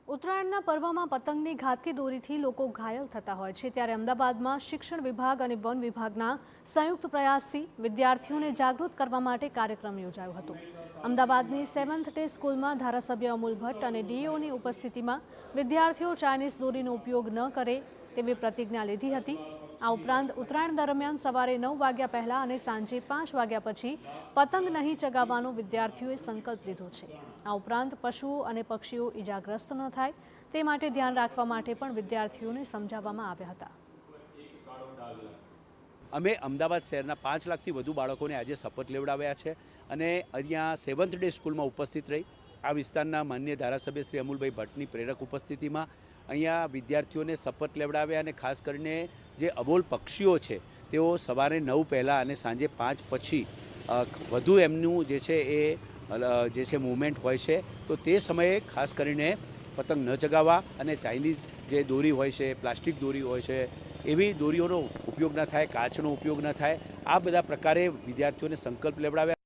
ઉત્તરાયણના પર્વમાં પતંગની ઘાતકી દોરીથી લોકો ઘાયલ થતા હોય છે, ત્યારે અમદાવાદમાં શિક્ષણ વિભાગ અને વન વિભાગના સંયુક્ત પ્રયાસથી વિદ્યાર્થીઓને જાગૃત કરવા માટે કાર્યક્રમ યોજાયો હતો। અમદાવાદની 7th ડે સ્કૂલમાં ધારાસભ્ય અમૂલ ભટ્ટ અને ડીઓની ઉપસ્થિતિમાં વિદ્યાર્થીઓ ચાઇનીઝ દોરીનો ઉપયોગ ન કરે તેવી પ્રતિજ્ઞા લીધી હતી। આ ઉપરાંત ઉત્તરાયણ દરમિયાન સવારે 9 વાગ્યા પહેલા અને સાંજે 5 વાગ્યા પછી પતંગ નહીં ચગાવવાનો વિદ્યાર્થીઓએ સંકલ્પ લીધો છે। આ ઉપરાંત પશુઓ અને પક્ષીઓ ઇજાગ્રસ્ત ન થાય તે માટે ધ્યાન રાખવા માટે પણ વિદ્યાર્થીઓને સમજાવવામાં આવ્યા હતા। અમે અમદાવાદ શહેરના 5 લાખથી વધુ બાળકોને આજે શપથ લેવડાવ્યા છે અને અહીંયા 7th ડે સ્કૂલમાં ઉપસ્થિત રહી આ વિસ્તારના માનનીય ધારાસભ્ય શ્રી અમૂલભાઈ ભટ્ટની પ્રેરક ઉપસ્થિતિમાં અહીંયા વિદ્યાર્થીઓને શપથ લેવડાવ્યા અને ખાસ કરીને જે અબોલ પક્ષીઓ છે તેઓ સવારે 9 પહેલાં અને સાંજે 5 પછી વધુ એમનું જે છે એ મૂવમેન્ટ હોય છે, તો તે સમયે ખાસ કરીને પતંગ ન ચગાવવા અને ચાઇનીઝ જે દોરી હોય છે, પ્લાસ્ટિક દોરી હોય છે, એવી દોરીઓનો ઉપયોગ ન થાય, કાચનો ઉપયોગ ન થાય, આ બધા પ્રકારે વિદ્યાર્થીઓને સંકલ્પ લેવડાવ્યા।